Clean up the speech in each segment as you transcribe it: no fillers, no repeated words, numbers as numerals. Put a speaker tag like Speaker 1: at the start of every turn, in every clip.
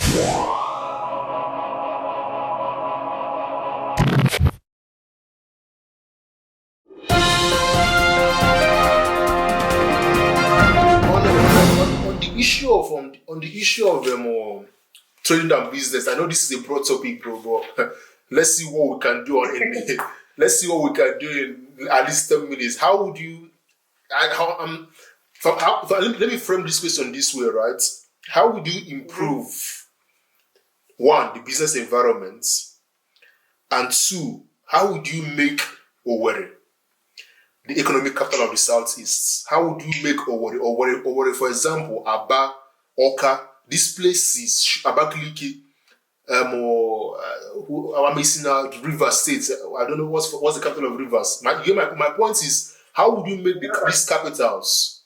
Speaker 1: On the issue of trading and business, I know this is a broad topic, bro, but let's see what we can do let's see what we can do in at least 10 minutes. How would you? Let me frame this question this way, right? How would you improve one, the business environment, and two, how would you make Owerri the economic capital of the Southeast? How would you make Owerri, for example, Aba, Oka, these places, Abakaliki, I'm missing out River State. I don't know what's the capital of Rivers. My point is, how would you make these capitals?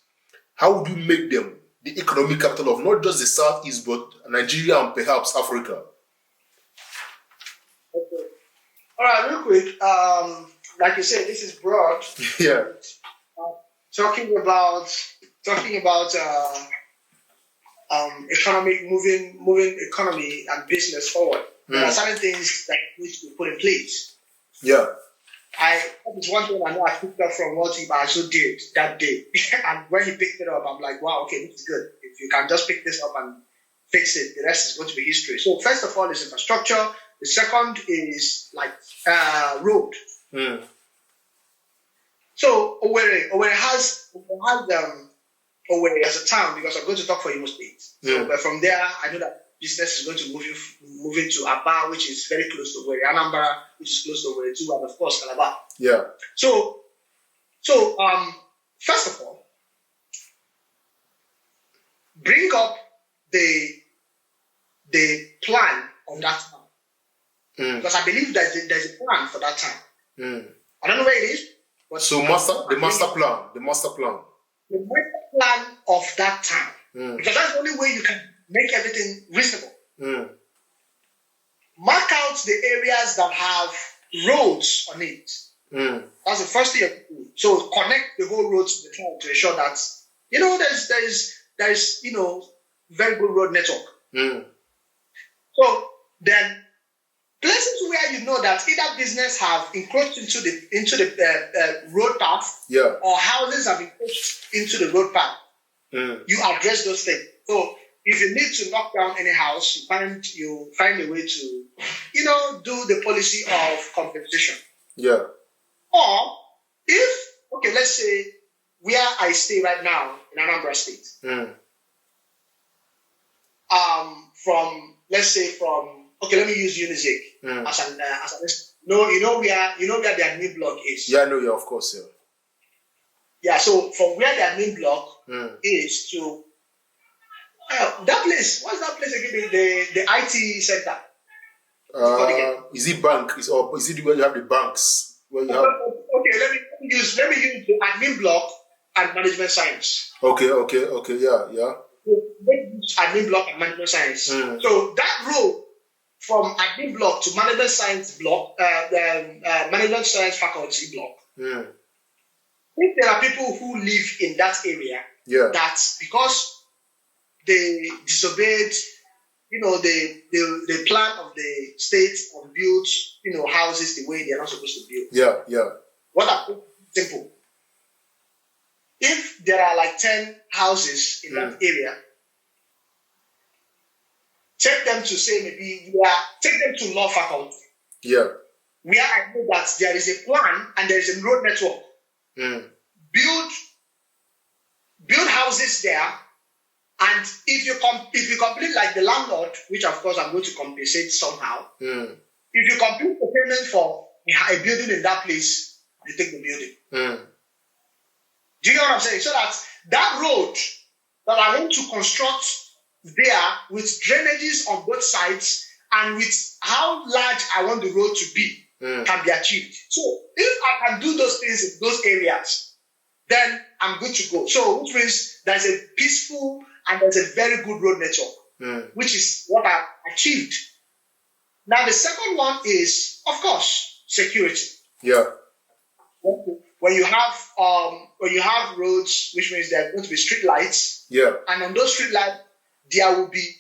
Speaker 1: How would you make them the economic capital of not just the Southeast, but Nigeria and perhaps Africa?
Speaker 2: Okay. All right, real quick. Like you said, this is broad.
Speaker 1: Yeah.
Speaker 2: Talking about moving economy and business forward. There are certain things that need to be put in place.
Speaker 1: Yeah.
Speaker 2: That is one thing I know I picked up from what Ibazo did that day. And when he picked it up, I'm like, wow, okay, this is good. If you can just pick this up and fix it, the rest is going to be history. So first of all is infrastructure. The second is like road. So Owerri has Owerri as a town, because I'm going to talk for Imo State. So, but from there, I know that business is going to move into Aba, which is very close to Owerri, Anambra, which is close to Owerri too, and of course Calabar.
Speaker 1: Yeah.
Speaker 2: So first of all, bring up the plan of that town, because I believe there's a plan for that town. I don't know where it is, but
Speaker 1: so the master plan. The master plan
Speaker 2: of that town, because that's the only way you can make everything reasonable. Mark out the areas that have roads on it. That's the first thing. So connect the whole road to the town to ensure that there's very good road network. So then places where you know that either business have encroached into the road path, or houses have encroached into the road path, you address those things. So if you need to knock down any house, you find a way to, do the policy of compensation.
Speaker 1: Yeah.
Speaker 2: Or let's say where I stay right now in Anambra State. Let me use Unizik as an where the admin block is.
Speaker 1: Yeah, I know. Yeah, of course. Yeah.
Speaker 2: Yeah. So from where the admin block is to that place. What's that place again? The IT center.
Speaker 1: Is it bank? Is it where you have the banks? Where you have...
Speaker 2: Okay, let me use the admin block and management science.
Speaker 1: Okay, yeah.
Speaker 2: Admin block and management science. So that road from admin block to management science block, management science faculty block. If there are people who live in that area, that because they disobeyed, the plan of the state and built, houses the way they're not supposed to build.
Speaker 1: Yeah.
Speaker 2: What are simple? If there are like 10 houses in that area, take them to take them to law faculty.
Speaker 1: Yeah.
Speaker 2: Where I know that there is a plan and there is a road network. Build houses there. And if you complete like the landlord, which of course I'm going to compensate somehow, if you complete the payment for a building in that place, you take the building. Do you know what I'm saying? So that road that I want to construct there with drainages on both sides and with how large I want the road to be can be achieved. So if I can do those things in those areas, then I'm good to go. So which means there's a peaceful and there's a very good road network, which is what I achieved. Now, the second one is, of course, security.
Speaker 1: Yeah.
Speaker 2: When you have roads, which means there are going to be street lights.
Speaker 1: Yeah.
Speaker 2: And on those street lights, there will be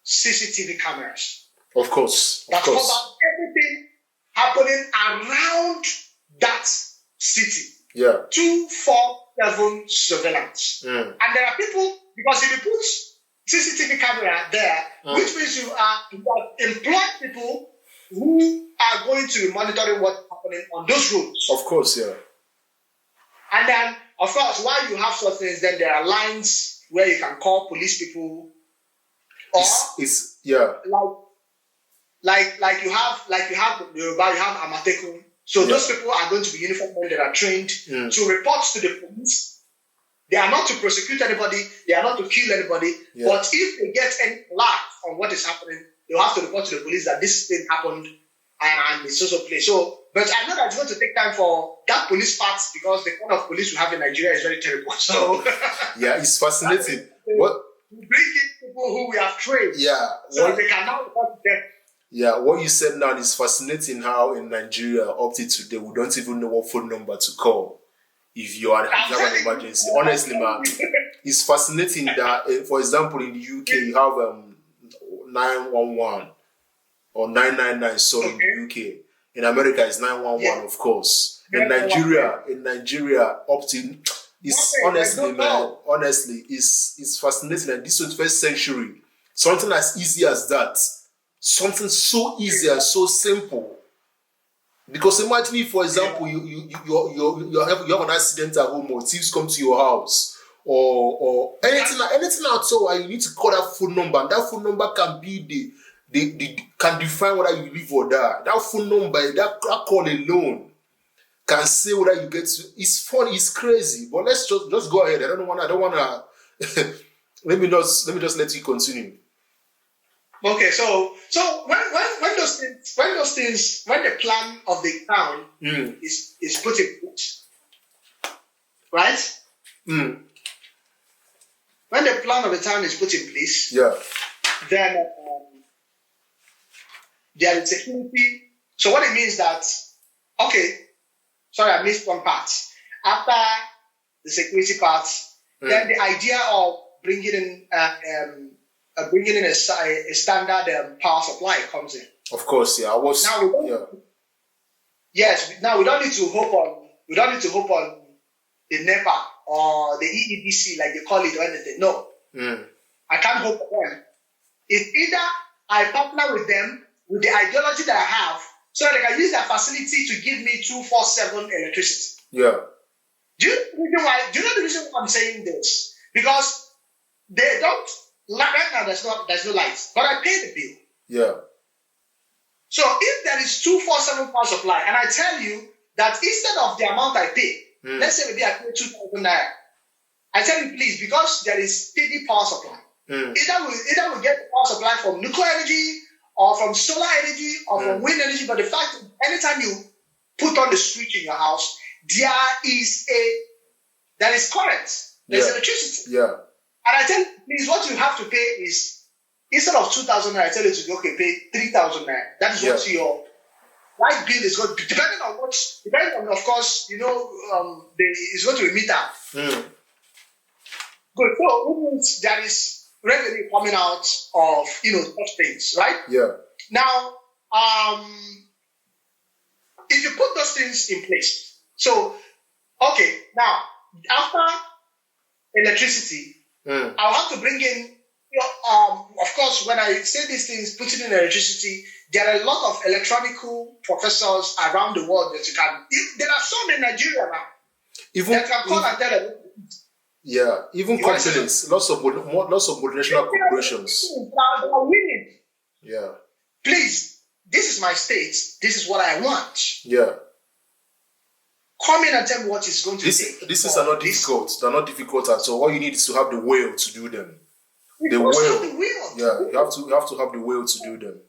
Speaker 2: CCTV cameras.
Speaker 1: Of course.
Speaker 2: That cover everything happening around that city.
Speaker 1: Yeah.
Speaker 2: 24/7 surveillance. And there are people, because if you put CCTV camera there, which means you have employed people who are going to be monitoring what's happening on those roads.
Speaker 1: Of course, yeah.
Speaker 2: And then, of course, while you have such things, then there are lines where you can call police people. Or like you have Amatekun. So those people are going to be uniformed men that are trained to report to the police. They are not to prosecute anybody. They are not to kill anybody. Yeah. But if they get any alert on what is happening, they'll have to report to the police that this thing happened and it's also place. So, but I know that it's going to take time for that police part because the kind of police we have in Nigeria is very terrible. So
Speaker 1: yeah, it's fascinating. What
Speaker 2: we bring in people who we have trained.
Speaker 1: Yeah.
Speaker 2: So they can now report to them.
Speaker 1: Yeah, what you said now is fascinating. How in Nigeria up to today we don't even know what phone number to call if you have an emergency. Honestly, man, it's fascinating that, for example, in the UK you have 911 or 999. Sorry, in the UK. In America, it's 911, of course. In Nigeria, up to it's honestly, man. Honestly, it's fascinating. And this 21st century, something as easy as that. Something so easy and so simple. Because imagine if, for example, you have an accident at home, or thieves come to your house, or anything at all, and you need to call that phone number, and that phone number can be can define whether you live or die. That phone number, that call alone, can say whether you get to. It's funny, it's crazy, but let's just go ahead. I don't wanna. let me just let you continue.
Speaker 2: Okay, so when the plan of the town is put in place, right? When the plan of the town is put in place, then there is security. So what it means that, sorry, I missed one part. After the security part, then the idea of bringing in a standard power supply comes in. Of course, yeah. Now we don't need to hope on the NEPA or the EEDC like they call it or anything. No, I can't hope for them. It's either I partner with them with the ideology that I have, so they can use their facility to give me 24/7 electricity. Yeah. Do you know the reason why I'm saying this? Because they don't. Right now, there's no lights, but I pay the bill. Yeah. So if there is 24/7 power supply, and I tell you that instead of the amount I pay, let's say maybe I pay 2,000 naira, I tell you please, because there is steady power supply. Either we get the power supply from nuclear energy, or from solar energy, or from wind energy. But the fact that anytime you put on the switch in your house, there is current, there's electricity. Yeah. And I tell you, please, what you have to pay is, instead of 2,000 naira, I tell you to pay 3,000 naira. That is what your light bill is going to, depending on, of course, it's going to be metered. Good. So there is revenue coming out of, such things, right? Yeah. Now, if you put those things in place, so, now, after electricity, I'll have to bring in, of course, when I say these things, putting in electricity, there are a lot of electronical professors around the world that you can. There are some in Nigeria now that can call and tell them. Yeah, even companies, lots of multinational corporations. They are winning. Yeah. Please, this is my state. This is what I want. Yeah. Come in and tell me what is going to take. These are not difficult. They're not difficult at all. All you need is to have the will to do them. The will. Yeah, you have to have the will to do them.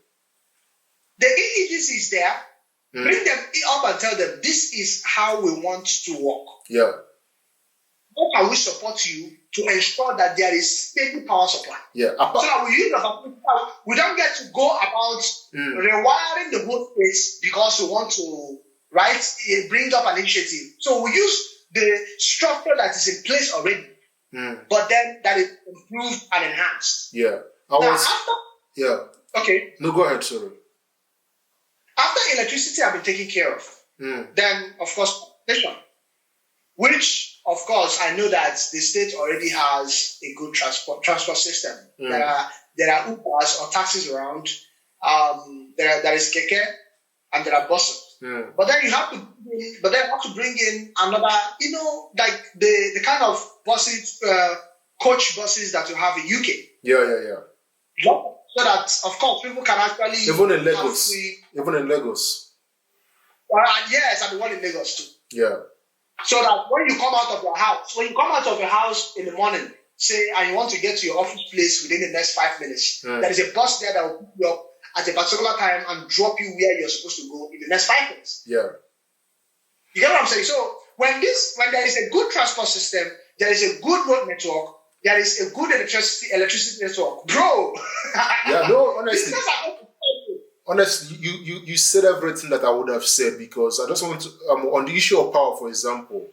Speaker 2: The EEGC is there. Bring them up and tell them this is how we want to work. Yeah. How can we support you to ensure that there is steady power supply? Yeah. So that we don't get to go about rewiring the whole place because we want to bring up an initiative. So we use the structure that is in place already, but then that is improved and enhanced. Yeah.
Speaker 1: Yeah.
Speaker 2: Okay.
Speaker 1: No, go ahead, sorry.
Speaker 2: After electricity have been taken care of, then of course transportation, which of course I know that the state already has a good transport system. There are Ubers or taxis around. There is keke and there are buses. But then you have to bring in another, like the kind of buses, coach buses that you have in UK.
Speaker 1: Yeah.
Speaker 2: So that of course people can actually
Speaker 1: even in Lagos.
Speaker 2: Well, yes, and the one in Lagos too.
Speaker 1: Yeah.
Speaker 2: So that when you come out of your house in the morning, say, and you want to get to your office place within the next 5 minutes, there is a bus there that will pick you up at a particular time and drop you where you're supposed to go in the next 5 minutes.
Speaker 1: Yeah.
Speaker 2: You get what I'm saying? So when there is a good transport system, there is a good road network, there is a good electricity network, bro.
Speaker 1: Yeah, no, honestly, you said everything that I would have said, because I just want to on the issue of power, for example,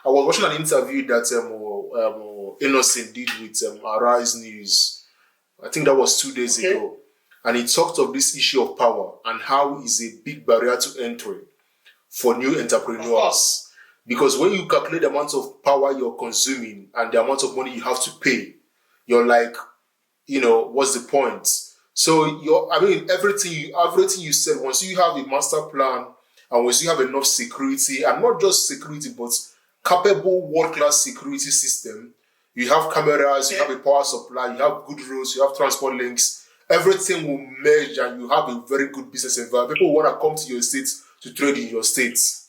Speaker 1: I was watching an interview that Innocent did with Arise News. I think that was 2 days ago, and he talked of this issue of power and how it's a big barrier to entry for new entrepreneurs. Because when you calculate the amount of power you're consuming and the amount of money you have to pay, you're like, what's the point? So everything you said, once you have a master plan and once you have enough security, and not just security, but capable world-class security system, you have cameras, you have a power supply, you have good roads, you have transport links, everything will merge and you have a very good business environment. People want to come to your states to trade in your states.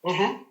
Speaker 2: Mm-hmm.